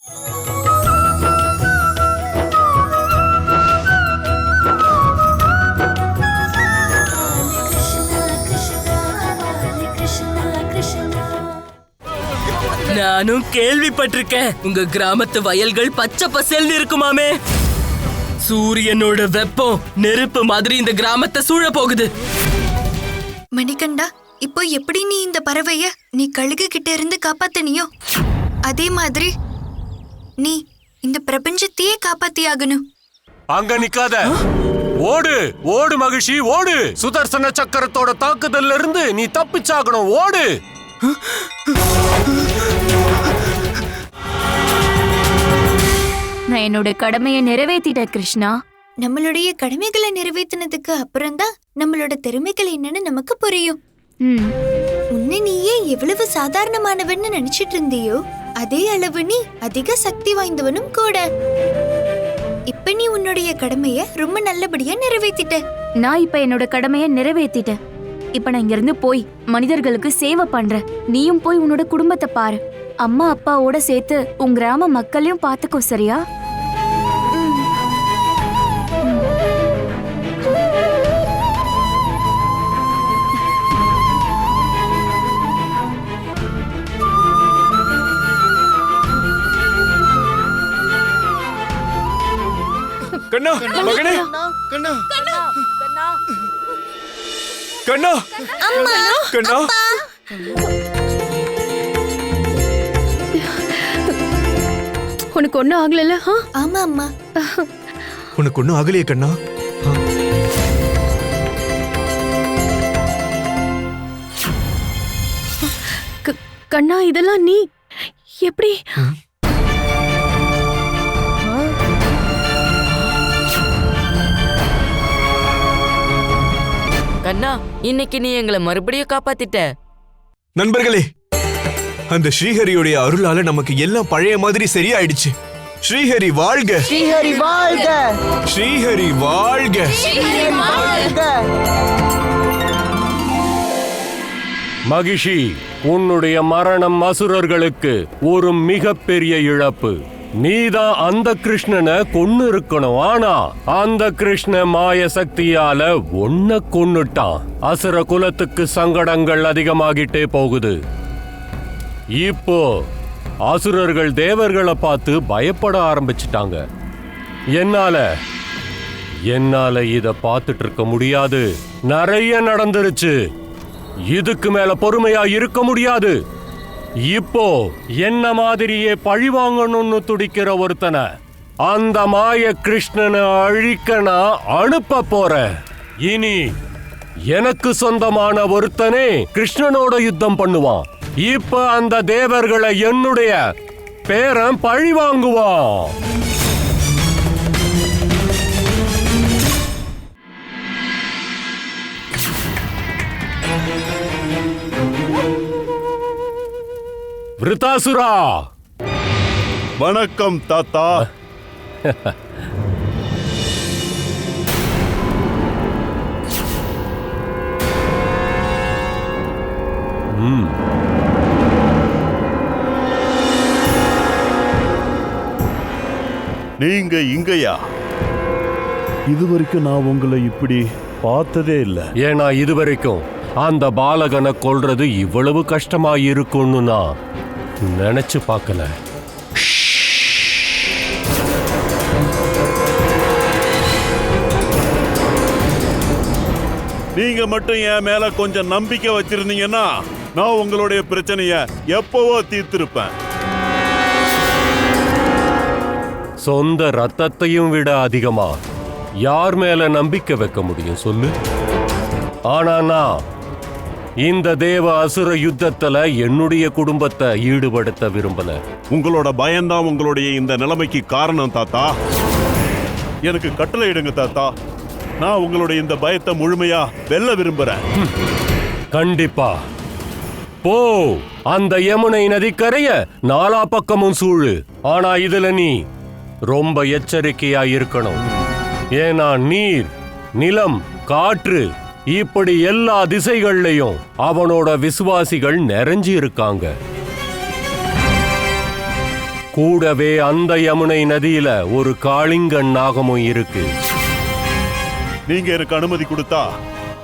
நானும் கேள்விப்பட்டிருக்கேன். உங்க கிராமத்து வயல்கள் பச்சை பசேல்னு இருக்குமாமே. சூரியனோட வெப்பம் நெருப்பு மாதிரி இந்த கிராமத்தை சூழ போகுது. மணிகண்டா, இப்போ எப்படி நீ இந்த பறவைய நீ கழுகு கிட்ட இருந்து காப்பாத்தினியோ அதே மாதிரி நீ இந்த பிரபஞ்சத்தையே காப்பாத்தியாகணும். அங்க நிக்காத, ஓடு ஓடு மகிழ்ச்சி ஓடு. சுதர்சன சக்கரத்தோட தாக்குதல்ல இருந்து நீ தப்பிச்சாகணும், ஓடு. நான் என்னோட கடமையை நிறைவேற்றிட்டேன் கிருஷ்ணா. நம்மளுடைய கடமைகளை நிறைவேற்றினதுக்கு அப்புறம்தான் நம்மளோட திறமைகள் என்னன்னு நமக்கு புரியும். உன்னை நீயே எவ்வளவு சாதாரணமானவன்னு நினைச்சிட்டு இருந்தியோ அதே அளவு நீ அதிக சக்தி வாய்ந்தவனும் கூட. இப்ப நீ உன்னுடைய கடமைய ரொம்ப நல்லபடியா நிறைவேற்றிட்ட. நான் இப்ப என்னோட கடமையை நிறைவேற்றிட்டேன். இப்ப நான் இங்க இருந்து போய் மனிதர்களுக்கு சேவை பண்றேன். நீயும் போய் உன்னோட குடும்பத்தை பாரு. அம்மா அப்பாவோட சேர்த்து உன் கிராம மக்களையும் பாத்துக்கோ, சரியா? கண்ணா மகனே, கண்ணா கண்ணா கண்ணா. உனக்கு ஒன்னும் ஆகல? ஆமா அம்மா, உனக்கு ஒன்னும் ஆகலையே கண்ணா? கண்ணா, இதெல்லாம் நீ எப்படி? கண்ணா, இன்னைக்கு நீ எங்களை மறுபடியும் காப்பாத்திட்ட. நண்பர்களே, அந்த ஸ்ரீஹரியுடைய அருளால நமக்கு எல்லாம் பழைய மாதிரி சரியாயிடுச்சு. ஸ்ரீஹரி வாழ்க! ஸ்ரீஹரி வாழ்க! ஸ்ரீஹரி வாழ்க! மகிஷி, உன்னுடைய மரணம் அசுரர்களுக்கு ஒரு மிகப்பெரிய இழப்பு. நீதான் அந்த கிருஷ்ணனை கொன்னு இருக்கணும். ஆனா அந்த கிருஷ்ண மாய சக்தியால ஒன்ன கொன்னுட்டான். அசுர குலத்துக்கு சங்கடங்கள் அதிகமாகிட்டே போகுது. இப்போ அசுரர்கள் தேவர்களை பார்த்து பயப்பட ஆரம்பிச்சிட்டாங்க. என்னால இத பார்த்துட்டு இருக்க முடியாது. நிறைய நடந்துருச்சு. இதுக்கு மேல பொறுமையா இருக்க முடியாது. இப்போ என்ன மாதிரியே பழி வாங்கணும்னு துடிக்கிற ஒருத்தனை அந்த மாய கிருஷ்ணனை அழிக்க நான் அனுப்ப போறேன். இனி எனக்கு சொந்தமான ஒருத்தனே கிருஷ்ணனோட யுத்தம் பண்ணுவான். இப்ப அந்த தேவர்களை என்னுடைய பேரன் பழி வாங்குவான். விருத்தாசுரா! வணக்கம் தாத்தா. நீங்க இங்கயா? இதுவரைக்கும் நான் உங்களை இப்படி பார்த்ததே இல்லை. ஏன்னா இதுவரைக்கும் அந்த பாலகனை கொல்றது இவ்வளவு கஷ்டமா இருக்கும்னு நான் நினைச்சு பார்க்கல. நீங்க மட்டும் என் மேல கொஞ்சம் நம்பிக்கை வச்சிருந்தீங்கன்னா நான் உங்களுடைய பிரச்சனைய எப்பவோ தீர்த்திருப்பேன். சொந்த ரத்தத்தையும் விட அதிகமா யார் மேல நம்பிக்கை வைக்க முடியும் சொல்லு? ஆனா நான் இந்த தேவ அசுர யுத்தத்துல என்னுடைய குடும்பத்தை ஈடுபடுத்த விரும்பல. உங்களோட பயம்தான் உங்களுடைய இந்த நிலைமைக்கு காரணம் தாத்தா. எனக்கு கட்டளை இடுங்க தாத்தா. நான் உங்களுடைய இந்த பயத்தை முழுமையா வெல்ல விரும்புறேன். கண்டிப்பா போ. அந்த யமுனை நதிக்கரைய நாலா பக்கமும் சூழு. ஆனா இதுல நீ ரொம்ப எச்சரிக்கையா இருக்கணும். ஏன்னா நீர், நிலம், காற்று இப்படி எல்லா திசைகள்லயும் அவனோட விசுவாசிகள் நிறைஞ்சு இருக்காங்க. கூடவே அந்த யமுனை நதியில ஒரு காளிங்கன் நாகமும் இருக்கு. நீங்க எனக்கு அனுமதி கொடுத்தா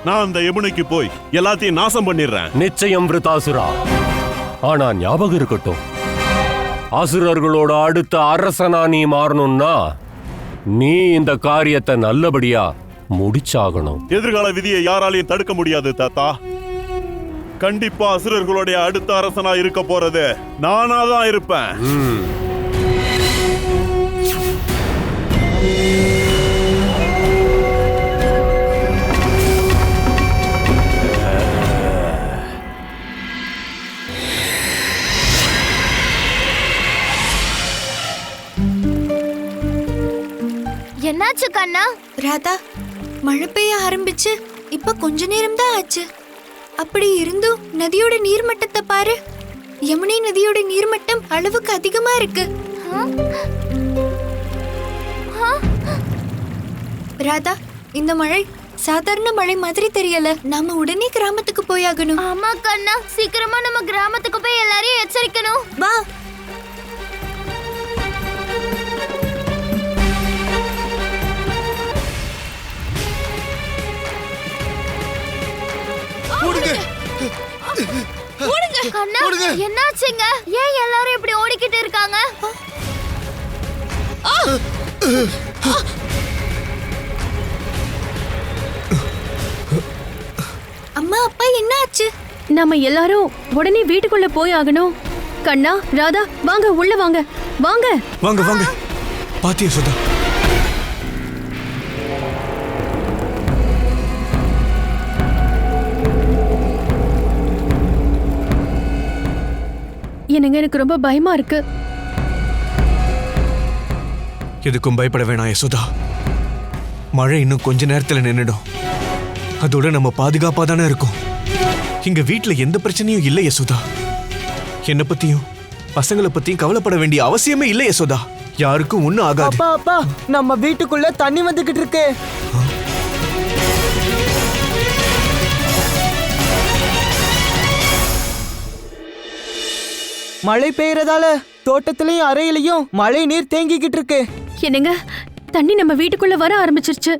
நான் அந்த யமுனைக்கு போய் எல்லாத்தையும் நாசம் பண்ணிடுறேன். நிச்சயம் விருத்தாசுரா. ஆனா ஞாபகம் இருக்கட்டும், அசுரர்களோட அடுத்த அரசனா நீ மாறணும்னா நீ இந்த காரியத்தை நல்லபடியா முடிச்சாகணும். எதிர்கால விதியை யாராலையும் தடுக்க முடியாது தாத்தா. கண்டிப்பா அசுரர்களுடைய அடுத்த அரசனா இருக்க போறது நானா தான் இருப்பேன். என்னாச்சு கண்ணா? ராதா, மழை பெய்ய ஆரம்பிச்சு இப்ப கொஞ்ச நேரம் தான் ஆச்சு. அப்படி இருந்தும் நதியோட நீர்மட்டத்தை பாரு. யமுனை நதியோட நீர்மட்டம் அளவுக்கு அதிகமா இருக்கு. ராதா, இந்த மழை சாதாரண மழை மாதிரி தெரியல. நாம உடனே கிராமத்துக்கு போயாகணும். ஆமா கண்ணா, சீக்கிரமா நம்ம கிராமத்துக்கு போய் எல்லாரையும் எச்சரிக்கணும். வா. கண்ணா, என்னாச்சுங்க? ஏன் எல்லாரும் இப்படி ஓடிக்கிட்டு இருக்காங்க? அம்மா, அப்பா, என்ன ஆச்சு? நம்ம எல்லாரும் உடனே வீட்டுக்குள்ள போய் ஆகணும். கண்ணா, ராதா, வாங்க உள்ள வாங்க. வாங்க வாங்க வாங்க. பாத்தியா சுதா? என்னங்க, எனக்கு ரொம்ப பயமா இருக்கு. எதுக்கும் பயப்பட வேணாம் யசோதா. மழை இன்னும் கொஞ்ச நேரத்துல நின்னுடும். அதோட நம்ம பாதுகாப்பா தானே இருக்கும். இங்க வீட்டுல எந்த பிரச்சனையும் இல்லை யசோதா. என்ன பத்தியும் பசங்களை பத்தியும் கவலைப்பட வேண்டிய அவசியமே இல்லை யசோதா. யாருக்கும் ஒண்ணும் ஆகாது. அப்பா அப்பா, நம்ம வீட்டுக்குள்ள தண்ணி வந்துகிட்டு இருக்கு. மழை பெய்யறதால தோட்டத்திலயும் அறையிலையும் மழை நீர் தேங்கிக்கிட்டு இருக்கு. என்னங்க, தண்ணி நம்ம வீட்டுக்குள்ள வர ஆரம்பிச்சிருச்சு.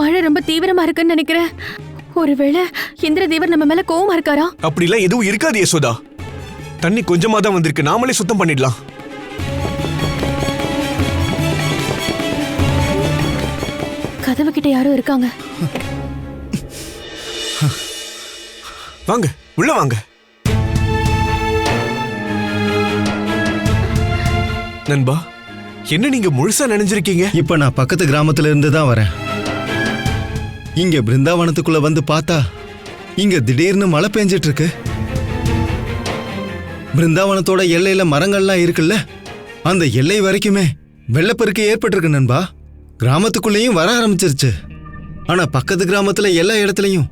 மழை ரொம்ப தீவிரமா இருக்குன்னு நினைக்கிறேன். ஒருவேளை இந்திரதேவர் நம்ம மேல கோவமா இருக்காரா? அப்படிலாம் எதுவும் இருக்காது யசோதா. தண்ணி கொஞ்சமா தான் வந்திருக்கு. நாமளே சுத்தம் பண்ணிடலாம். கதவு கிட்ட யாரோ இருக்காங்க. வாங்க, உள்ள வாங்க. நண்பா, என்ன நீங்க முழுசா நினைஞ்சிருக்கீங்க? இப்ப நான் பக்கத்து கிராமத்துல இருந்து தான் வரேன். இங்க பிருந்தாவனத்துக்குள்ள வந்து பார்த்தா இங்க திடீர்னு மழை பெஞ்சிட்டு இருக்கு. பிருந்தாவனத்தோட எல்லையில மரங்கள்லாம் இருக்குல்ல, அந்த எல்லை வரைக்குமே வெள்ளப்பெருக்கு ஏற்பட்டிருக்கு நண்பா. கிராமத்துக்குள்ளேயும் வர ஆரம்பிச்சிருச்சு. ஆனா பக்கத்து கிராமத்துல எல்லா இடத்துலயும்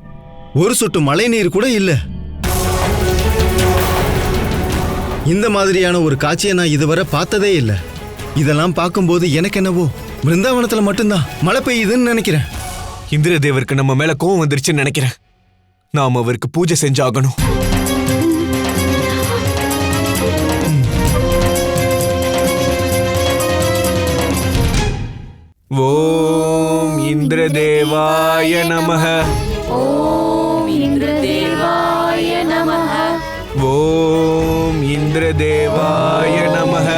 ஒரு சொட்டு மழை நீர் கூட இல்ல. இந்த மாதிரியான ஒரு காட்சியை நான் இதுவரை பார்த்ததே இல்லை. இதெல்லாம் பார்க்கும்போது எனக்கு என்னவோ பிருந்தாவனத்துல மட்டும்தான் மழை பெய்யுதுன்னு நினைக்கிறேன். இந்திரதேவருக்கு நம்ம மேல கோவம் வந்துருச்சுன்னு நினைக்கிறேன். நாம அவருக்கு பூஜை செஞ்சாகணும். ஓம் இந்திரதேவாய நமஹ. ஓம் இந்திரதேவாய நமஹ. ஓம் இந்திரதேவாய நமஹ.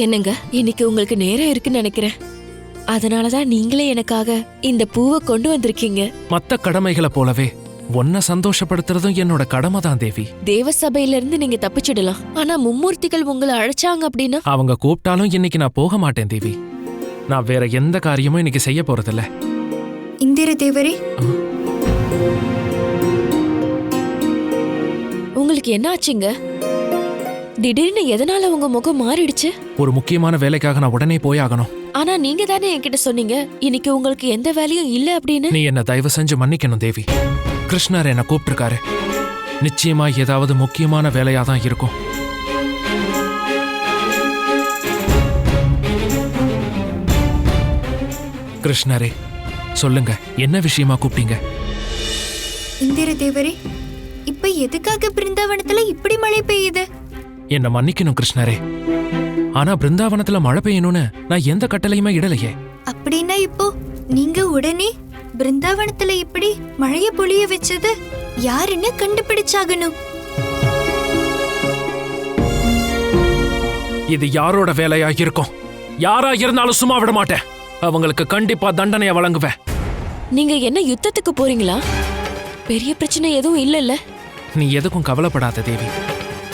என்னங்க, இன்னைக்கு உங்களுக்கு நேரம் இருக்குன்னு நினைக்கிறேன். அதனாலதான் நீங்களே எனக்காக இந்த பூவை கொண்டு வந்திருக்கீங்க. மத்த கடமைகளை போலவே உன்னை சந்தோஷப்படுத்துறதும் என்னோட கடமை தான் தேவி. தேவசபையில இருந்து நீங்க தப்பிச்சிடலாம். ஆனா மும்மூர்த்திகள் உங்களை அழைச்சாங்க அப்படின்னா அவங்க கூப்பிட்டாலும் இன்னைக்கு நான் போக மாட்டேன் தேவி. நான் வேற எந்த காரியமும் இன்னைக்கு செய்ய போறதில்ல. இந்திரதேவரே, உங்களுக்கு என்ன ஆச்சுங்க? திடீர்னு எதனால உங்க முகம் மாறிடுச்சு? ஒரு முக்கியமான வேலைக்காக நான் உடனே போயாகணும். ஆனா நீங்க தானே என்கிட்ட சொன்னீங்க இன்னைக்கு உங்களுக்கு எந்த வேலையும் இல்ல அப்படின்னு. நீ என்ன தயவு செஞ்சு மன்னிக்கணும் தேவி. கிருஷ்ணர் என்னை கூப்பிட்டிருக்காரு. நிச்சயமா ஏதாவது முக்கியமான வேலையா தான் இருக்கும். கிருஷ்ணரே, சொல்லுங்க, என்ன விஷயமா கூப்பிட்டீங்க? இந்திர தேவரே, இப்ப எதுக்காக பிருந்தாவனத்துல இப்படி மழை பெய்யுது? என்ன மன்னிக்கணும் கிருஷ்ணரே, ஆனா பிருந்தாவனத்துல மழை பெய்யணும்னு நான் எந்த கட்டளையுமே இடலையே. அப்படின்னா இப்போ நீங்க உடனே பிருந்தாவனத்துல இப்படி மழைய பொழிய வச்சது யாருன்னு கண்டுபிடிச்சாகணும். இது யாரோட வேலையா இருக்கும்? யாரா இருந்தாலும் சும்மா விட மாட்டேன். அவங்களுக்கு கண்டிப்பா தண்டனையை வழங்குவேன். நீங்க என்ன யுத்தத்துக்கு போறீங்களா? பெரிய பிரச்சனை எதுவும் இல்லைல்ல? நீ எதுக்கும் கவலைப்படாத தேவி.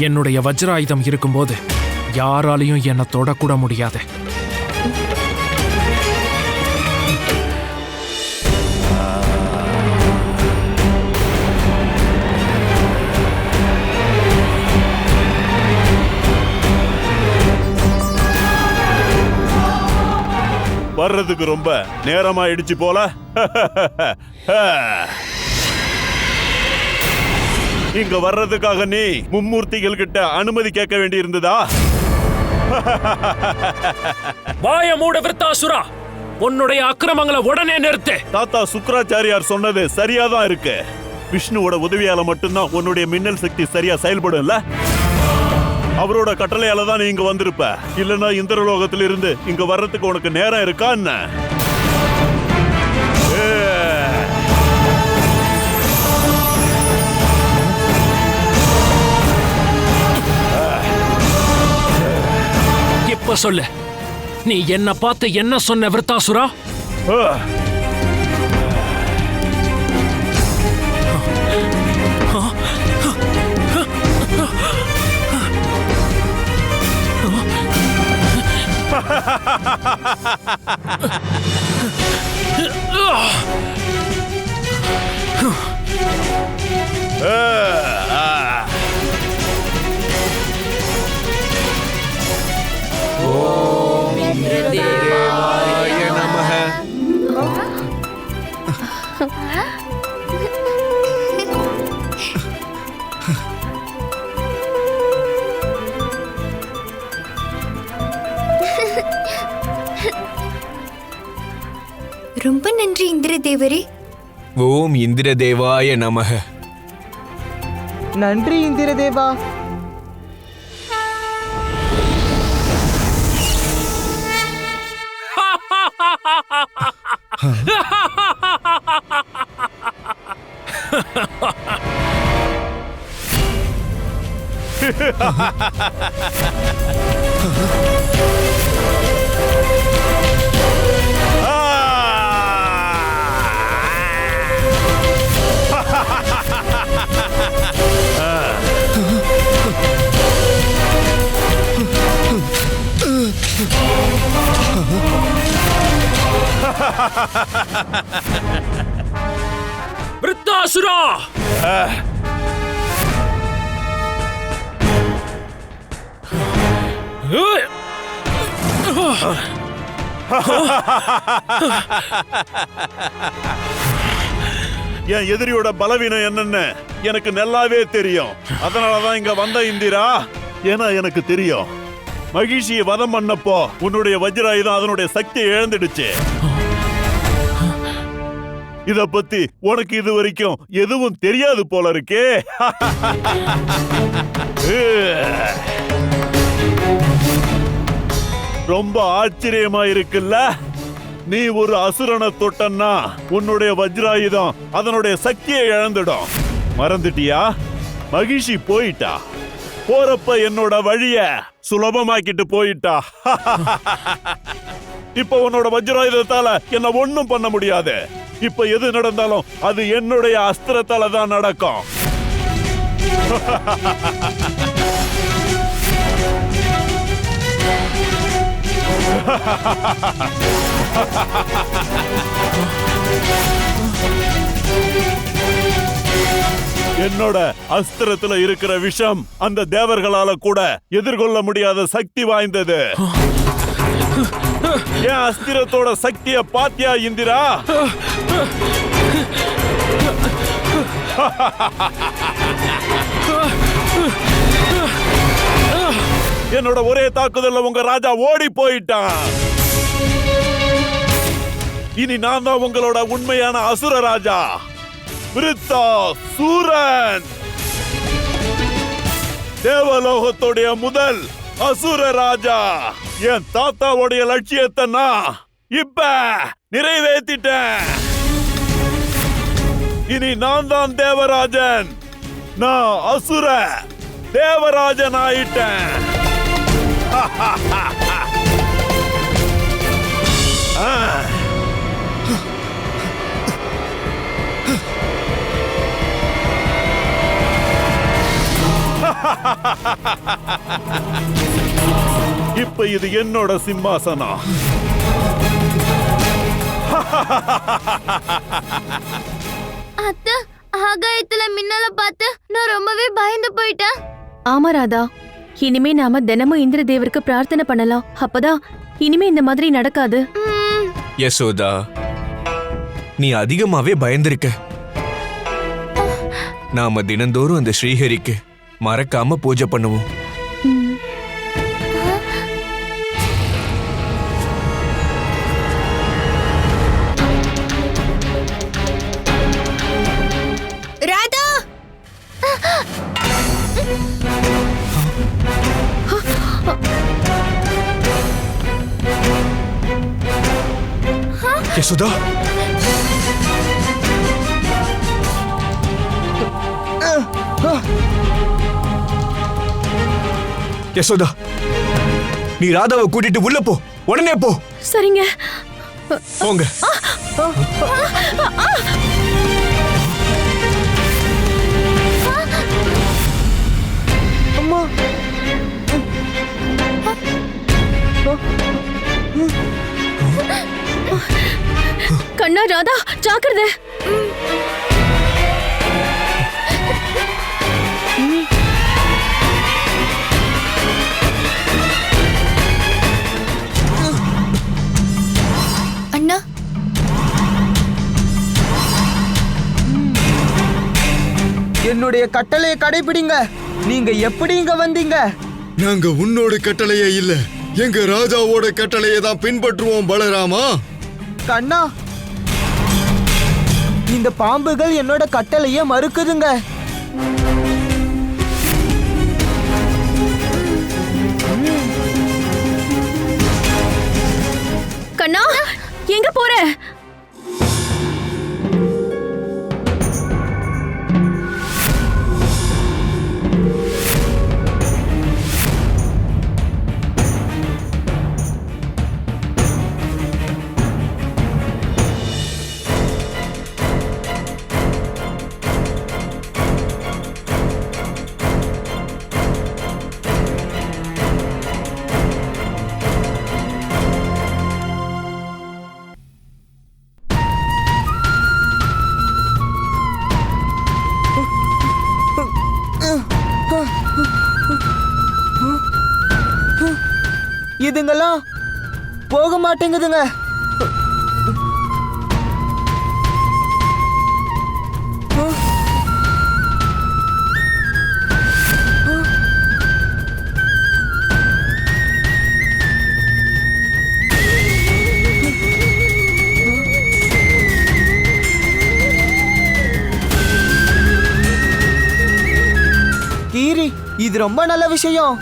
என்னுடைய வஜ்ராயுதம் இருக்கும்போது யாராலையும் என்னை தொடக்கூட முடியாது. வர்றதுக்கு ரொம்ப நேரமாயிடுச்சு போல. இங்க வர்றதுக்காக நீ மும்மூர்த்திகள் கிட்ட அனுமதி கேட்க வேண்டி இருந்ததா? வாய மூட விருத்தாசுரா, உன்னுடைய அக்கிரமங்களை உடனே நிறுத்து. தாத்தா சுக்கராச்சாரியார் சொன்னது சரியாதான் இருக்கு. விஷ்ணுவோட உதவியால மட்டும்தான் உன்னுடைய மின்னல் சக்தி சரியா செயல்படும்ல. அவரோட கட்டளையால தான் நீ இங்க வந்திருப்ப. இல்லன்னா இந்திரலோகத்துல இருந்து இங்க வர்றதுக்கு உனக்கு நேரம் இருக்கா என்ன? இப்ப சொல்லு, நீ என்ன பார்த்து என்ன சொன்ன விருத்தாசுரா? ஓம் இந்திரதேவாய நமஹ. ரொம்ப நன்றி இந்திர தேவரே. ஓம் இந்திரதேவாய நமஹ. நன்றி இந்திர தேவா. விருத்தாசுரா, என் எதிரியோட பலவீனம் என்னன்னு எனக்கு நல்லாவே தெரியும். அதனாலதான் இங்க வந்த இந்திரா. ஏன்னா எனக்கு தெரியும், மகிழ்ச்சியை வதம் பண்ணப்போ உன்னுடைய வஜ்ராயுதம் அதனுடைய சக்தியை இழந்துடுச்சு. இத பத்தி உனக்கு இது வரைக்கும் எதுவும் தெரியாது போல இருக்கே. ரொம்ப ஆச்சரியமா இருக்குல்ல? நீ ஒரு அசுரனை தொட்டன்னா உன்னுடைய வஜ்ராயுதம் அதனுடைய சக்தியை இழந்துடும். மறந்துட்டியா? மகிழ்ச்சி போயிட்டா. போறப்ப என்னோட வழிய சுலபமாக்கிட்டு போயிட்டா. இப்ப உன்னோட வஜ்ராயுதத்தால என்ன ஒண்ணும் பண்ண முடியாது. இப்ப எது நடந்தாலும் அது என்னுடைய அஸ்திரத்தால தான் நடக்கும். என்னோட அஸ்திரத்துல இருக்கிற விஷம் அந்த தேவர்களால கூட எதிர்கொள்ள முடியாத சக்தி வாய்ந்தது. என் அஸ்திரத்தோட சக்திய பாத்தியா இந்திரா? என்னோட ஒரே தாக்குதல்ல உங்க ராஜா ஓடி போயிட்டான். இனி நான் தான் உங்களோட உண்மையான அசுர ராஜா, விருத்தா சூரன், தேவலோகத்துடைய முதல் அசுர ராஜா. என் தாத்தாவுடைய லட்சியத்தை நான் இப்ப நிறைவேற்றிட்டேன். இனி நான் தான் தேவராஜன். நான் அசுர தேவராஜன் ஆயிட்டேன். இப்ப இது என்னோட சிம்மாசனம். அத்தை, ஆகாயத்துல மின்னல பார்த்து நான் ரொம்பவே பயந்து போயிட்டேன். ஆமா ராதா, இனிமே நாம தினமும் இந்திர தேவருக்கு பிரார்த்தனை பண்ணலாம். அப்பதான் இனிமே இந்த மாதிரி நடக்காது. யசோதா, நீ அதிகமாவே பயந்திருக்க. நாம தினந்தோறும் அந்த ஸ்ரீஹரிக்கு மறக்காம பூஜை பண்ணுவோம். ராதா, யசோதா, யசோதா, நீ ராதாவை கூட்டிட்டு உள்ள போ. உடனே போ. சரிங்க. போங்க. அம்மா, கண்ணா ராதா, ஜாக்கிரதை. அண்ணா, என்னுடைய கட்டளையை கடைபிடிங்க. நீங்க எப்படி இங்க வந்தீங்க? நாங்க உன்னோட கட்டளையே இல்ல, எங்க ராஜாவோட கட்டளையை தான் பின்பற்றுவோம் பலராமா. கண்ணா, இந்த பாம்புகள் என்னோட கட்டளையை மறுக்குதுங்க. கண்ணா, எங்க போற? இதுங்கெல்லாம் போக மாட்டேங்குதுங்க. கீரி, இது ரொம்ப நல்ல விஷயம்.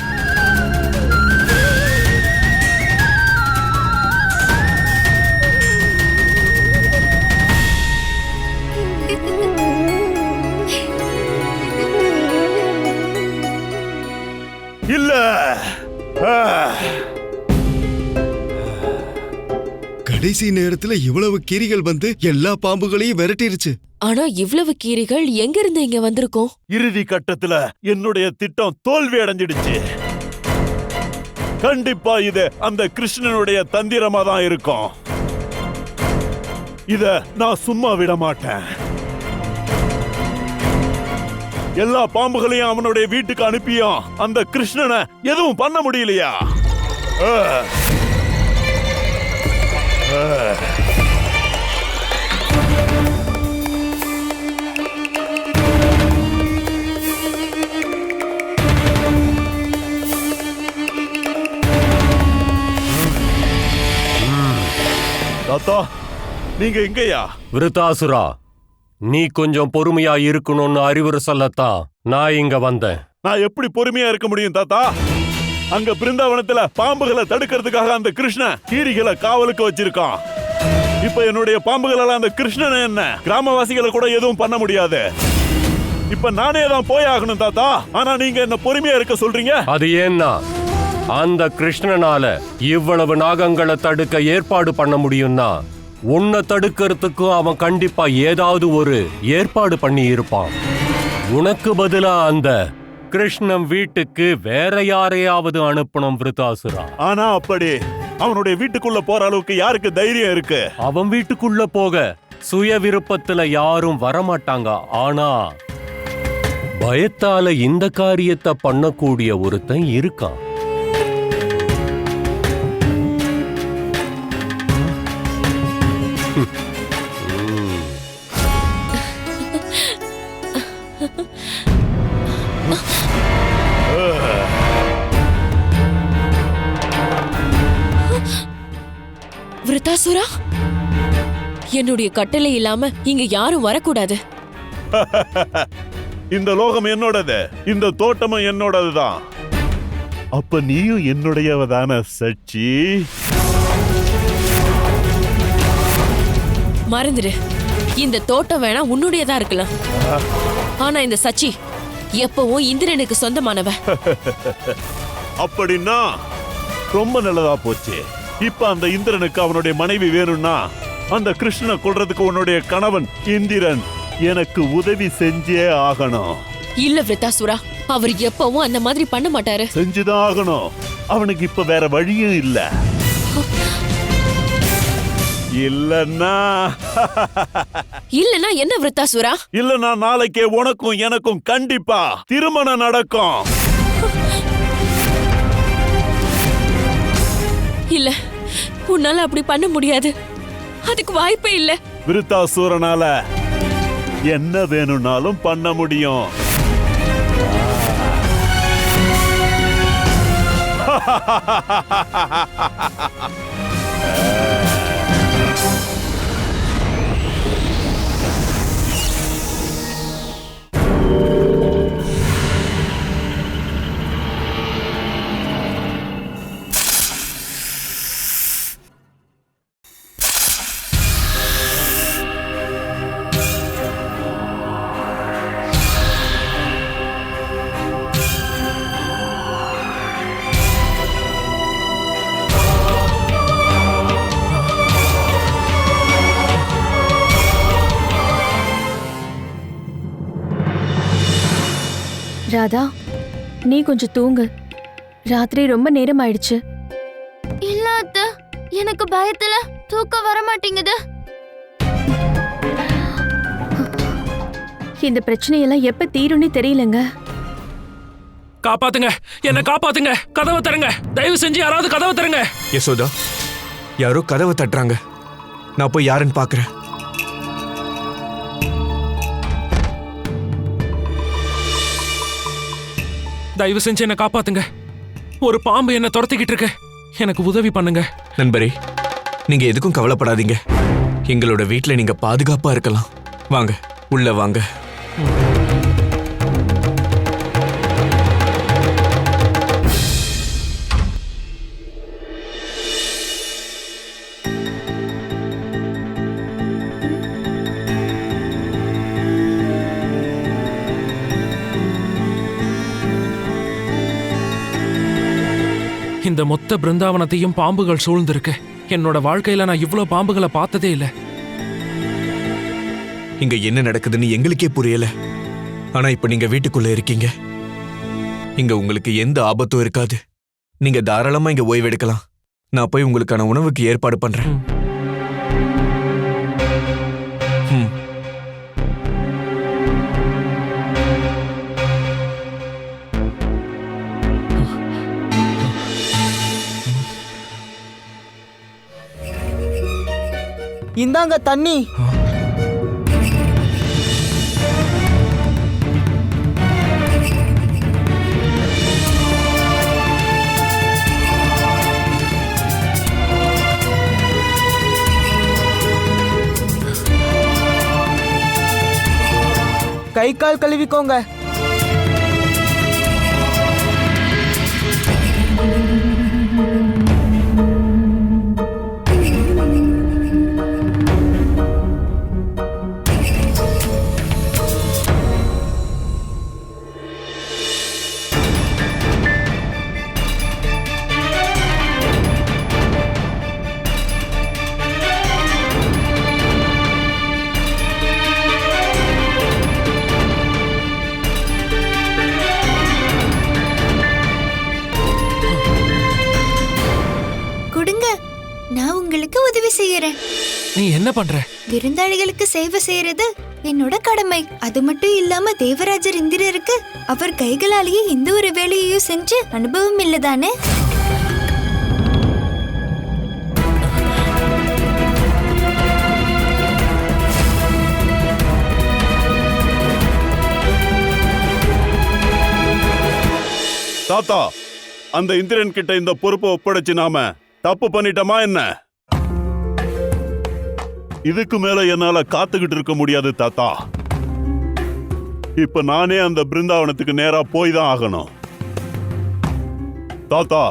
இல்ல, கடைசி நேரத்துல இவ்வளவு கீரிகள் வந்து எல்லா பாம்புகளையும் விரட்டிருச்சு. ஆனா இவ்வளவு கீரிகள் எங்க இருந்து இங்க வந்திருக்கோம்? இறுதி கட்டத்துல என்னுடைய திட்டம் தோல்வி அடைஞ்சிடுச்சு. கண்டிப்பா இது அந்த கிருஷ்ணனுடைய தந்திரமா தான் இருக்கும். இத நான் சும்மா விட மாட்டேன். எல்லா பாம்புகளையும் அவனுடைய வீட்டுக்கு அனுப்பியும் அந்த கிருஷ்ணனை எதுவும் பண்ண முடியலையா? தாத்தா நீங்க எங்கயா? விருத்தாசுரா, நீ கொஞ்சம் பொறுமையா இருக்கணும்னு அறிவுரை சொல்லத்தான் நான் இங்க வந்தேன். நான் எப்படி பொறுமையா இருக்க முடியும் தாத்தா? அங்க பிருந்தாவனத்துல பாம்புகளை தடுக்கிறதுக்காக அந்த கிருஷ்ணன் கீரிகளை காவலுக்கு வச்சிருக்கான். இப்ப என்னுடைய பாம்புகளால அந்த கிருஷ்ணன் என்ன கிராமவாசிகளை கூட எதுவும் பண்ண முடியாது. இப்ப நானே தான் போய் ஆகணும் தாத்தா. ஆனா நீங்க என்ன பொறுமையா இருக்க சொல்றீங்க. அது ஏன்னா அந்த கிருஷ்ணனால இவ்வளவு நாகங்களை தடுக்க ஏற்பாடு பண்ண முடியும்னா உன்னை தடுக்கிறதுக்கும் அவன் கண்டிப்பா ஏதாவது ஒரு ஏற்பாடு பண்ணி இருப்பான். உனக்கு பதிலா அந்த கிருஷ்ணன் வீட்டுக்கு வேற யாரையாவது அனுப்பணும் விருத்தாசுரா. ஆனா அப்படி அவனுடைய வீட்டுக்குள்ள போற அளவுக்கு யாருக்கு தைரியம் இருக்கு? அவன் வீட்டுக்குள்ள போக சுய விருப்பத்துல யாரும் வரமாட்டாங்க. ஆனா பயத்தால இந்த காரியத்தை பண்ணக்கூடிய ஒருத்தன் இருக்கான். விருத்தாசுரா, என்னுடைய கட்டளை இல்லாம இங்க யாரும் வரக்கூடாது. இந்த லோகம் என்னோடது, இந்த தோட்டமும் என்னோடதுதான். அப்ப நீயும் என்னுடையவதான சச்சி? மறந்துடு, இந்த தோட்டம் வேணா உன்னுடையதா இருக்கலாம். ஆனா இந்த சச்சி எப்பவும் இந்திரனுக்கு சொந்தமானவ. அப்படின்னா ரொம்ப நல்லதா போச்சு. இப்ப அந்த இந்திரனுக்கு அவனுடைய மனைவி வேணும்னா அந்த கிருஷ்ணனை கொல்றதுக்கு உன்னுடைய கணவன் இந்திரன் எனக்கு உதவி செஞ்சே ஆகணும். இல்ல விருத்தாசுரா, அவர் எப்பவும் அந்த மாதிரி பண்ண மாட்டாரு. செஞ்சுதான் ஆகணும். அவனுக்கு இப்ப வேற வழியும் இல்ல. இல்லன்னா இல்லன்னா என்ன விருத்தாசுரா? இல்லன்னா நாளைக்கே உனக்கும் எனக்கும் கண்டிப்பா திருமணம் நடக்கும். இல்ல, உன்னால அப்படி பண்ண முடியாது. அதுக்கு வாய்ப்பே இல்ல. விருத்தாசுரனால என்ன வேணும்னாலும் பண்ண முடியும். ராதா, நீ கொஞ்சம் தூங்கு. ராத்திரி ரொம்ப நேரம் ஆயிடுச்சு. இல்ல அத்தை, எனக்கு பயத்துல தூக்கம் வர மாட்டேங்குது. இந்த பிரச்சனையெல்லாம் எப்ப தீரும்னு தெரியலங்க. காப்பாத்துங்க, என்ன காப்பாத்துங்க, கதவை தருங்க, தயவு செஞ்சு யாராவது கதவை தருங்க. யசோதா, யாரோ கதவை தட்டுறாங்க. நான் போய் யாருன்னு பாக்குறேன். தயவு செஞ்சு என்ன காப்பாத்துங்க. ஒரு பாம்பு என்ன துரத்திக்கிட்டு இருக்கு. எனக்கு உதவி பண்ணுங்க. நண்பரே, நீங்க எதுக்கும் கவலைப்படாதீங்க. எங்களோட வீட்டுல நீங்க பாதுகாப்பா இருக்கலாம். வாங்க, உள்ள வாங்க. இந்த மொத்த பிருந்தாவனத்தையும் பாம்புகள் சூழ்ந்திருக்கு. என்னோட வாழ்க்கையில நான் இவ்ளோ பாம்புகளை பார்த்ததே இல்ல. இங்க என்ன நடக்குதுன்னு எங்களுக்கே புரியல. ஆனா இப்ப நீங்க வீட்டுக்குள்ள இருக்கீங்க. இங்க உங்களுக்கு எந்த ஆபத்தும் இருக்காது. நீங்க தாராளமா இங்க ஓய்வெடுக்கலாம். நான் போய் உங்களுக்கான உணவுக்கு ஏற்பாடு பண்றேன். இந்தாங்க தண்ணி. கை கால் கழுவிக்கோங்க. நான் உங்களுக்கு உதவி செய்யறேன். நீ என்ன பண்ற? விருந்தாளிகளுக்கு சேவை செய்யறது என்னோட கடமை. அது மட்டும் இல்லாம தேவராஜர் இந்திரருக்கு அவர் கைகளாலேயே எந்த ஒரு வேலையையும் செஞ்சு அனுபவம் இல்லதானே? தாத்தா, அந்த இந்திரன் கிட்ட இந்த பொறுப்பை ஒப்படைச்சு நாம தப்பு பண்ணிட்டோமா என்ன? இதுக்கு மேல என்னால காத்துக்கிட்டு இருக்க முடியாது தாத்தா. இப்ப நானே அந்த பிருந்தாவனத்துக்கு நேரா போய் தான் ஆகணும். தாத்தா,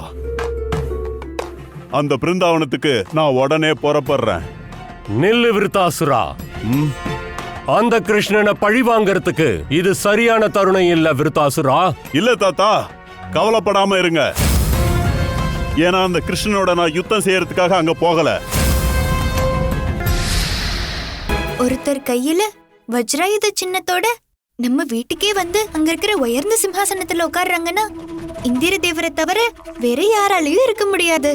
அந்த பிருந்தாவனத்துக்கு நான் உடனே புறப்படுறேன். நில்லு விருத்தாசுரா. அந்த கிருஷ்ணனை பழி வாங்கறதுக்கு இது சரியான தருணம் இல்ல விருத்தாசுரா. இல்ல தாத்தா, கவலைப்படாம இருங்க. ஏன்னா அந்த கிருஷ்ணனோட நான் யுத்தம் செய்யறதுக்காக அங்க போகல. ஒருத்தர் கையில வஜ்ராயுத சின்னத்தோட நம்ம வீட்டுக்கே வந்து அங்க இருக்கிற உயர்ந்த சிம்ஹாசனத்துல உட்கார்றாங்கன்னா இந்திர தேவரை தவிர வேற யாராலையும் இருக்க முடியாது.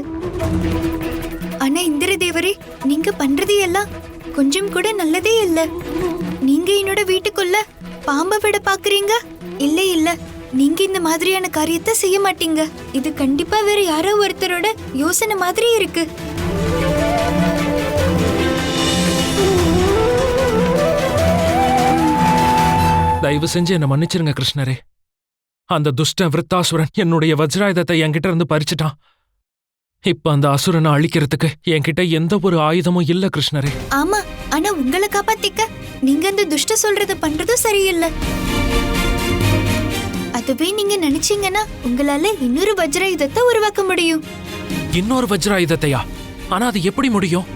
ஆனா இந்திர தேவரே, நீங்க பண்றது எல்லாம் கொஞ்சம் கூட நல்லதே இல்ல. நீங்க என்னோட வீட்டுக்குள்ள பாம்பை விட பாக்குறீங்க. இல்ல இல்ல, நீங்க இந்த மாதிரியான காரியத்தை செய்ய மாட்டீங்க. இது கண்டிப்பா வேற யாரோ ஒருத்தரோட யோசனை மாதிரி இருக்கு. தயவு செஞ்சு என்ன மன்னிச்சிருங்க கிருஷ்ணரே. அந்த துஷ்ட விருத்தாசுரன் என்னுடைய வஜ்ராயுதத்தை என்கிட்ட இருந்து பறிச்சுட்டான். இப்ப அந்த அசுரனை அழிக்கிறதுக்கு என்கிட்ட எந்த ஒரு ஆயுதமும் இல்ல கிருஷ்ணரே. ஆமா, ஆனா உங்களை காப்பாத்திக்க நீங்க அந்த துஷ்ட சொல்றத பண்றதும் சரியில்லை. அதுவே நீங்க நினைச்சீங்கன்னா உங்களால இன்னொரு வஜ்ராயுதத்தை உருவாக்க முடியும். இன்னொரு வஜ்ராயுதத்தையா? ஆனா அது எப்படி முடியும்?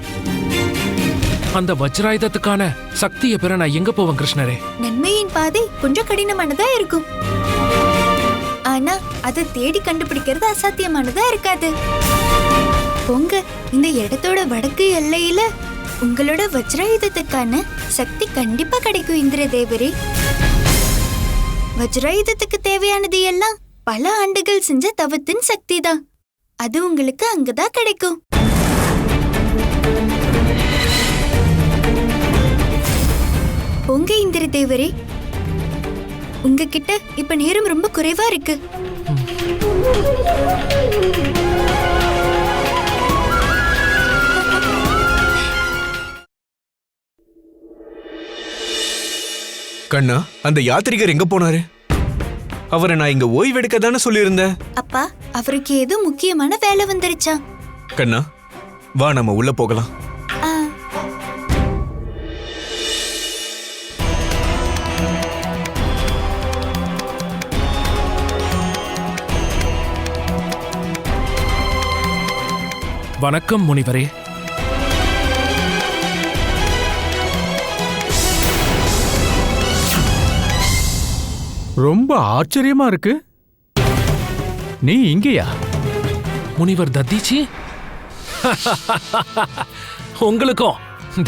அந்த வஜ்ராயுதத்துக்கான சக்தியை பெற நான் எங்க போவேன் கிருஷ்ணரே? நன்மையின் பாதை கொஞ்சம் கடினமானதா இருக்கும். ஆனா அதை தேடி கண்டுபிடிக்கிறது அசாத்தியமானதா இருக்காது. போங்க, இந்த இடத்தோட வடக்கு எல்லையில உங்களோட வஜ்ராயுதத்துக்கான சக்தி கண்டிப்பா கிடைக்கும் இந்திர தேவரே. வஜ்ராயுதத்துக்கு தேவையானது எல்லாம் பல ஆண்டுகள் செஞ்ச தவத்தின் சக்தி தான். அது உங்களுக்கு அங்கதான் கிடைக்கும். உங்க இந்திர தேவரே, உங்ககிட்ட இப்ப நேரம் ரொம்ப குறைவா இருக்கு. கண்ணா, அந்த யாத்ரிகர் எங்க போனாரு? அவரை நான் இங்க ஓய்வெடுக்க தானே சொல்லியிருந்தேன். அப்பா, அவருக்கு ஏதோ முக்கியமான வேலை வந்துருச்சா? கண்ணா, வா நம்ம உள்ள போகலாம். வணக்கம் முனிவரே. ரொம்ப ஆச்சரியமா இருக்கு. நீ இங்கேயா? முனிவர் தத்தீச்சி, உங்களுக்கும்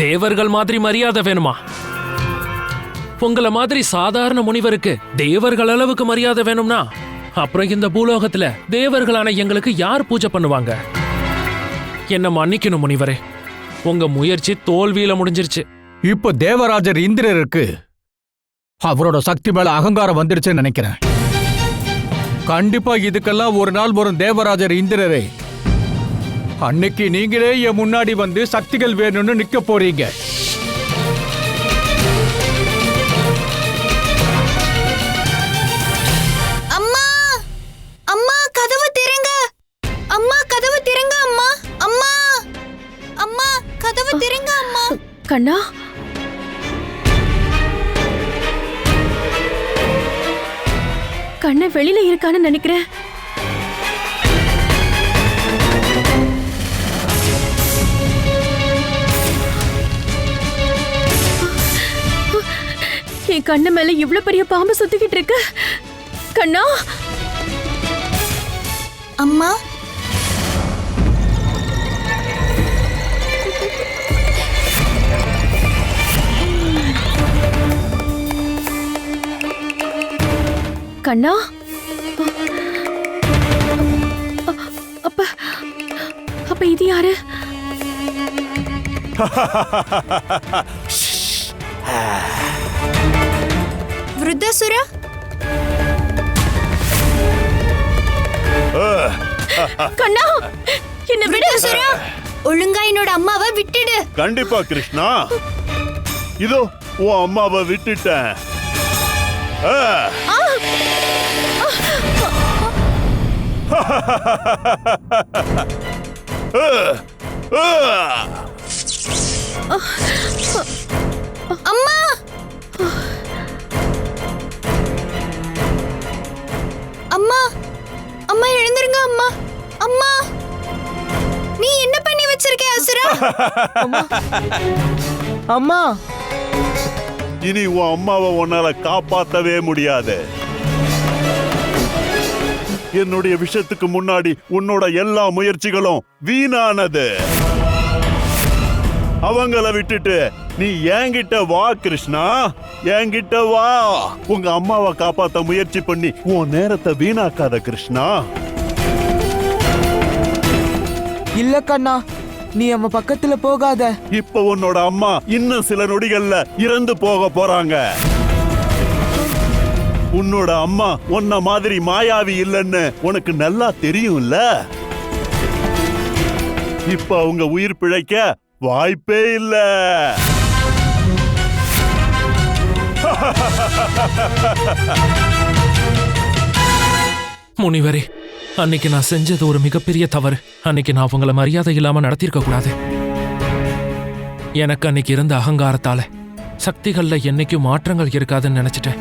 தேவர்கள் மாதிரி மரியாதை வேணுமா? உங்களை மாதிரி சாதாரண முனிவருக்கு தேவர்கள் அளவுக்கு மரியாதை வேணும்னா அப்புறம் இந்த பூலோகத்துல தேவர்களான எங்களுக்கு யார் பூஜை பண்ணுவாங்க? என்ன மன்னிக்கணும் முனிவரே, உங்க முயற்சி தோல்வியில முடிஞ்சிருச்சு. இப்போ தேவராஜர் இந்திரருக்கு அவரோட சக்தி மேல அகங்காரம் வந்துருச்சுன்னு நினைக்கிறேன். கண்டிப்பா இதுக்கெல்லாம் ஒரு நாள் வரும் தேவராஜர் இந்திரரே. அன்னைக்கு நீங்களே என் முன்னாடி வந்து சக்திகள் வேணும்னு நிக்க போறீங்க. அம்மா, அம்மா கதவு திறங்க. அம்மா கதவு திறங்க. அம்மா, அம்மா, அம்மா கதவு திறங்க. அம்மா. கண்ணா, கண்ணை வெளியில இருக்கான்னு நினைக்கிறேன். என் கண்ணு மேல இவ்ளோ பெரிய பாம்பு சுத்திக்கிட்டு இருக்கு. கண்ணா, அம்மா, கண்ணா. அப்ப அப்ப இது யாரு? விருத்தாசுரா, கண்ணா என்ன விடு. விருத்தாசுரா, ஒழுங்கா என்னோட அம்மாவை விட்டுடு. கண்டிப்பா கிருஷ்ணா, இதோ உன் அம்மாவை விட்டுட்டேன். அம்மா, அம்மா, அம்மா எழுந்திருங்க. அம்மா, அம்மா, நீ என்ன பண்ணி வச்சிருக்க அசுரா? அம்மா, இனி உன் அம்மாவை உன்னால காப்பாத்தவே முடியாது. என்னுடைய விஷயத்துக்கு முன்னாடி உன்னோட எல்லா முயற்சிகளும் வீணானது. அவங்கள விட்டுட்டு நீ என்கிட்ட வா கிருஷ்ணா, என்கிட்ட வா. உங்க அம்மாவை காப்பாத்த முயற்சி பண்ணி உன் நேரத்தை வீணாக்காத கிருஷ்ணா. இல்ல கண்ணா, நீ அவன் பக்கத்துல போகாத. இப்ப உன்னோட அம்மா இன்னும் சில நொடிகள்ல இறந்து போக போறாங்க. உன்னோட அம்மா உன்ன மாதிரி மாயாவி இல்லைன்னு உனக்கு நல்லா தெரியும்ல. இப்ப அவங்க உயிர் பிழைக்க வாய்ப்பே இல்ல. முனிவரே, அன்னைக்கு நான் செஞ்சது ஒரு மிகப்பெரிய தவறு. அன்னைக்கு நான் உங்களை மரியாதை இல்லாம நடத்திருக்க கூடாது. எனக்கு அன்னைக்கு இருந்த அகங்காரத்தால சக்திகள்ல என்னைக்கும் மாற்றங்கள் இருக்காதுன்னு நினைச்சிட்டேன்.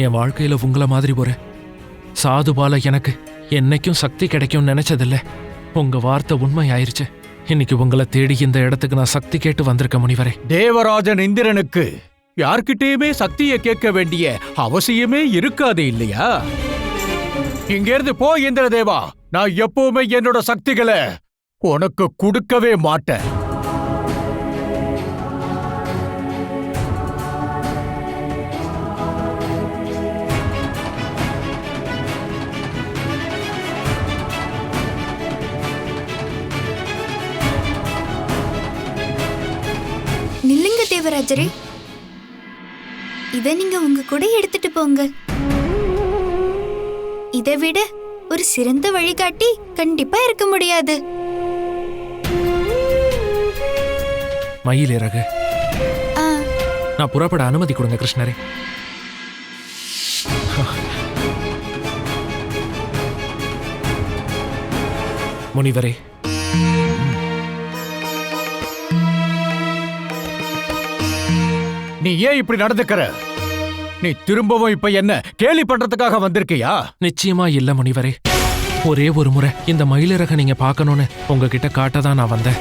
என் வாழ்க்கையில உங்களை மாதிரி ஒரு சாதுபால எனக்கு என்னைக்கும் சக்தி கிடைக்கும் நினைச்சதில்ல. உங்க வார்த்தை உண்மை ஆயிருச்சு. இன்னைக்கு உங்களை தேடி இந்த இடத்துக்கு நான் சக்தி கேட்டு வந்திருக்க முனிவரே. தேவராஜன் இந்திரனுக்கு யார்கிட்டயுமே சக்தியை கேட்க வேண்டிய அவசியமே இருக்காது இல்லையா? இங்கிருந்து போ இந்திரதேவா. நான் எப்பவுமே என்னோட சக்திகளை உனக்கு கொடுக்கவே மாட்டேன். நில்லுங்க தேவராஜரே, இத நீங்க உங்க கூட எடுத்துட்டு போங்க. இதை விட ஒரு சிறந்த வழிகாட்டி கண்டிப்பா இருக்க முடியாது. மயிலிறகு, நான் புறப்பட அனுமதி கொடுங்க கிருஷ்ணரே. முனிவரே, நீ ஏன் இப்படி நடந்துக்கிற? நீ திரும்பவும் இப்ப என்ன கேலி பண்றதுக்காக வந்திருக்கியா? நிச்சயமா இல்ல முனிவரே. ஒரே ஒரு முறை இந்த மயிலிறக நீங்க பார்க்கணும்னு உங்ககிட்ட காட்டதான் நான் வந்தேன்.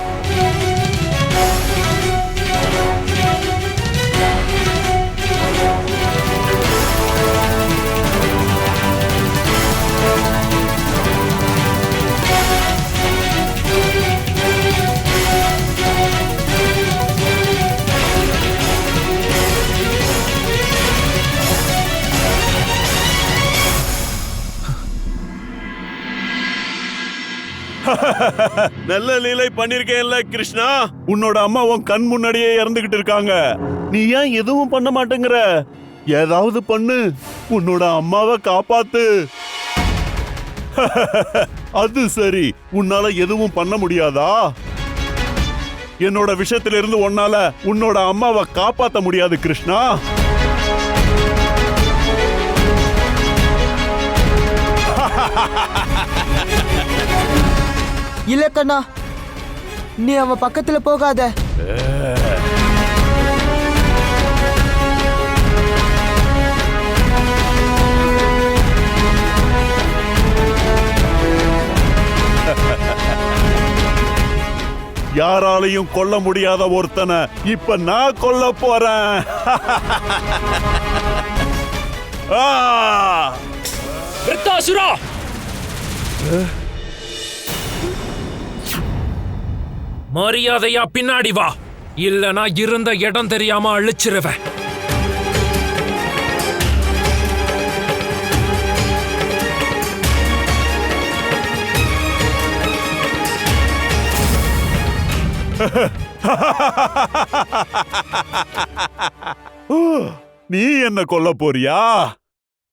நல்ல லீலை பண்ணிருக்கேன்ல கிருஷ்ணா. உன்னோட அம்மா உன் கண் முன்னாடியே இறந்துகிட்டு இருக்காங்க. நீ ஏன் எதுவும் பண்ண மாட்டேங்கிற? ஏதாவது பண்ணு, உன்னோட அம்மாவை காப்பாத்து. அது சரி, உன்னால எதுவும் பண்ண முடியாதா? என்னோட விஷயத்திலிருந்து உன்னால உன்னோட அம்மாவை காப்பாத்த முடியாது கிருஷ்ணா. இல்ல கண்ணா, நீ அவன் பக்கத்துல போகாத. யாராலையும் கொல்ல முடியாத ஒருத்தனை இப்ப நான் கொல்ல போறேன். விருத்தாசுரா! மரியாதையா பின்னாடி வா, இல்லனா இருந்த இடம் தெரியாம அழிச்சிருவேன். நீ என்ன கொல்ல போறியா?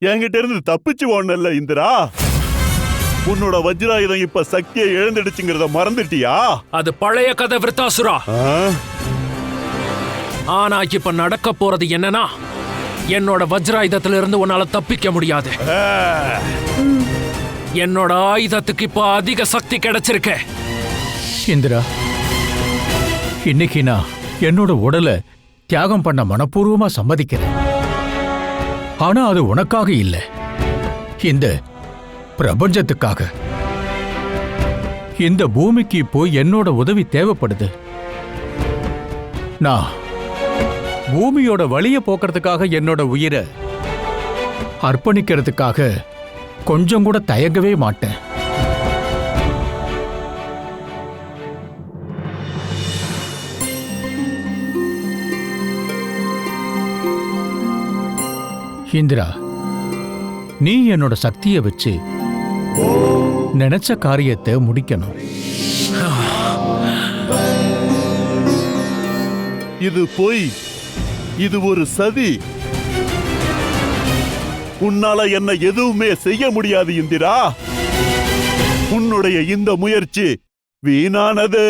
என்கிட்ட இருந்து தப்பிச்சு ஓடல இந்திரா. உன்னோட வஜ்ராயுதம் இப்ப சக்தியை இழந்துடுச்சுங்கிறத மறந்துட்டியா? அது பழைய கதை விருத்தாசுரா. ஆனா இப்ப நடக்க போறது என்னன்னா, என்னோட வஜ்ராயுதத்துல இருந்து உன்னால தப்பிக்க முடியாது. என்னோட ஆயுதத்துக்கு இப்ப அதிக சக்தி கிடைச்சிருக்கு. இந்திரா, இன்னைக்கு நான் என்னோட உடலை தியாகம் பண்ண மனப்பூர்வமா சம்மதிக்கிறேன். ஆனா அது உனக்காக இல்ல, இந்த பிரபஞ்சத்துக்காக. இந்த பூமிக்கு இப்போ என்னோட உதவி தேவைப்படுது. நான் பூமியோட வலிய போக்குறதுக்காக என்னோட உயிரை அர்ப்பணிக்கிறதுக்காக கொஞ்சம் கூட தயங்கவே மாட்டேன். இந்திரா, நீ என்னோட சக்தியை வச்சு நினைச்ச காரியத்தை முடிக்கணும். இது பொய், இது ஒரு சதி. உன்னால என்ன எதுவுமே செய்ய முடியாது இந்திரா. உன்னுடைய இந்த முயற்சி வீணானது.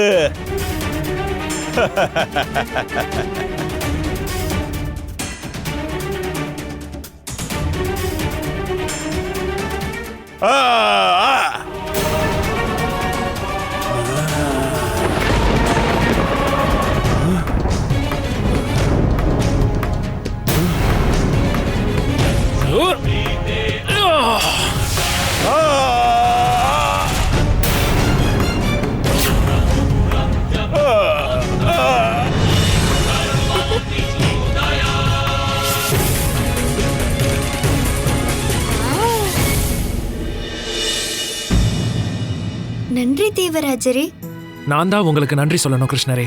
நன்றி தேவராஜரே. நான் தான் உங்களுக்கு நன்றி சொல்லணும் கிருஷ்ணரே.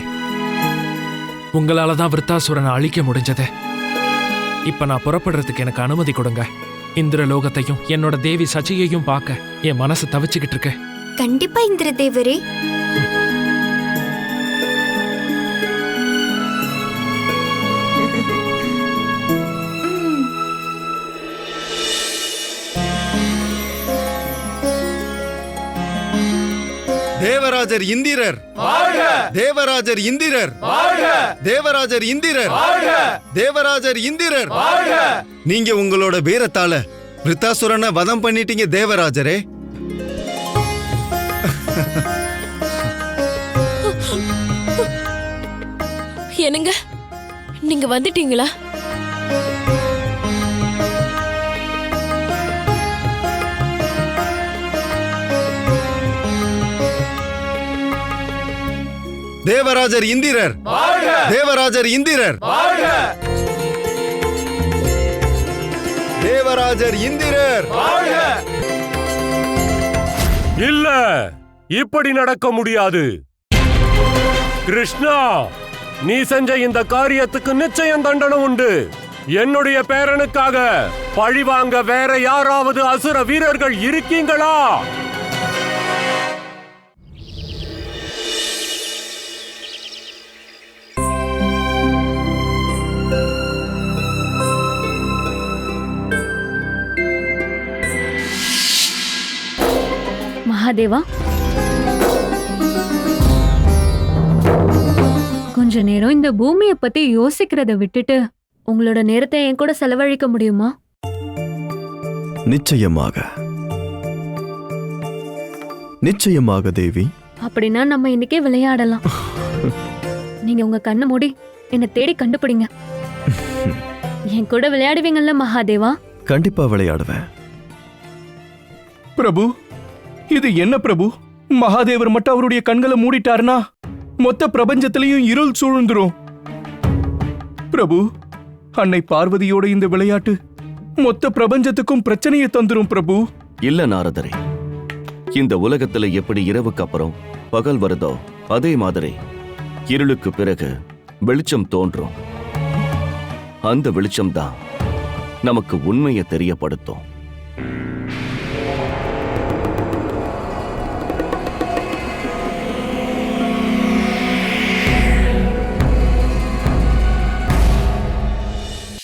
உங்களால தான் விருத்தாசுரனை அழிக்க முடிஞ்சது. இப்ப நான் புறப்படுறதுக்கு எனக்கு அனுமதி கொடுங்க. இந்திரலோகத்தையும் என்னோட தேவி சச்சியையும் பார்க்க என் மனசு தவிச்சுக்கிட்டு இருக்கு. கண்டிப்பா இந்திர தேவரே. தேவராஜர் இந்திரர் வாழ்க! தேவராஜர் இந்திரர் வாழ்க! தேவராஜர் இந்திரர் வாழ்க! தேவராஜர் இந்திரர் வாழ்க! நீங்க உங்களோட வீரத்தால விருத்தாசுரனை வதம் பண்ணிட்டீங்க தேவராஜரே. என்னங்க, நீங்க வந்துட்டீங்களா? தேவராஜர் இந்திரர் வாழ்க! தேவராஜர் இந்திரர் வாழ்க! தேவராஜர் இந்திரர் வாழ்க! இல்ல, இப்படி நடக்க முடியாது. கிருஷ்ணா, நீ செஞ்ச இந்த காரியத்துக்கு நிச்சயம் தண்டனை உண்டு. என்னுடைய பேரனுக்காக பழிவாங்க வேற யாராவது அசுர வீரர்கள் இருக்கீங்களா? மகாதேவா, கொஞ்ச நேரம் இந்த பூமியை பத்தி யோசிக்கிறத விட்டுட்டு உங்களோட நேரத்தை என் கூட செலவழிக்க முடியுமா? நிச்சயமாக, நிச்சயமாக தேவி. அப்படின்னா நம்ம இன்னைக்கே விளையாடலாம். நீங்க உங்க கண்ணை மூடி என்னை தேடி கண்டுபிடிங்க. என் கூட விளையாடுவீங்கல்ல மகாதேவா? கண்டிப்பா விளையாடுவேன். பிரபு, இது என்ன பிரபு? மகாதேவர் மட்டும் அவருடைய கண்களை மூடிட்டாருனா மொத்த பிரபஞ்சத்திலையும் இருள் சூழ்ந்துரும். பிரபு, அன்னை பார்வதியோட இந்த விளையாட்டு மொத்த பிரபஞ்சத்துக்கும் பிரச்சனையை தந்துரும் பிரபு. இல்ல நாரதரே, இந்த உலகத்துல எப்படி இரவுக்கு அப்புறம் பகல் வருதோ அதே மாதிரி இருளுக்கு பிறகு வெளிச்சம் தோன்றும். அந்த வெளிச்சம்தான் நமக்கு உண்மையை தெரியப்படுத்தும்.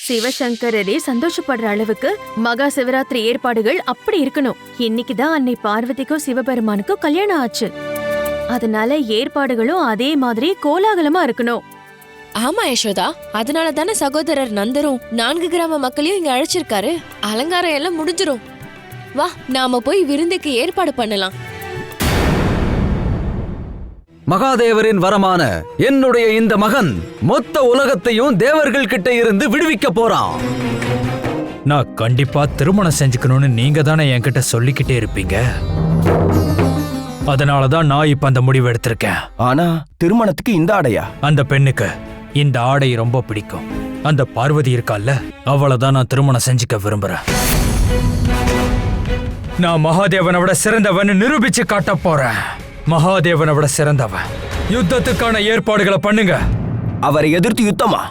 சிவசங்கரரே சந்தோஷப்படுற அளவுக்கு மகா சிவராத்திரி ஏற்பாடுகள் அப்படி இருக்கணும். இன்னைக்குதான் அன்னை பார்வதிக்கும் சிவபெருமானுக்கும் கல்யாணம் ஆச்சு. அதனால ஏற்பாடுகளும் அதே மாதிரி கோலாகலமா இருக்கணும். ஆமா யசோதா, அதனால தானே சகோதரர் நந்தரும் 4 கிராம மக்களையும் இங்க அழைச்சிருக்காரு. அலங்காரம் எல்லாம் முடிஞ்சிரும். வா, நாம போய் விருந்துக்கு ஏற்பாடு பண்ணலாம். மகாதேவரின் வரமான என்னுடைய இந்த மகன் மொத்த உலகத்தையும் தேவர்கள் கிட்ட இருந்து விடுவிக்க போறான். நான் கண்டிப்பா திருமணம் செஞ்சுக்கணும்னு நீங்க தானே என்கிட்ட சொல்லிக்கிட்டே இருப்பீங்க. அதனாலதான் நான் இப்ப அந்த முடிவு எடுத்திருக்கேன். ஆனா திருமணத்துக்கு இந்த ஆடையா? அந்த பெண்ணுக்கு இந்த ஆடை ரொம்ப பிடிக்கும். அந்த பார்வதி இருக்கால்ல, அவளைதான் நான் திருமணம் செஞ்சுக்க விரும்புறேன். நான் மகாதேவனை விட சிறந்தவன் நிரூபிச்சு காட்ட போறேன். மகாதேவனை விட சிறந்தவன். யுத்தத்துக்கான ஏற்பாடுகளை பண்ணுங்க. அவரை எதிர்த்து யுத்தமா?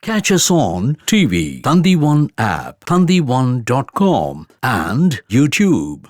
Catch us on TV, Thandivan app, thandivan.com and YouTube.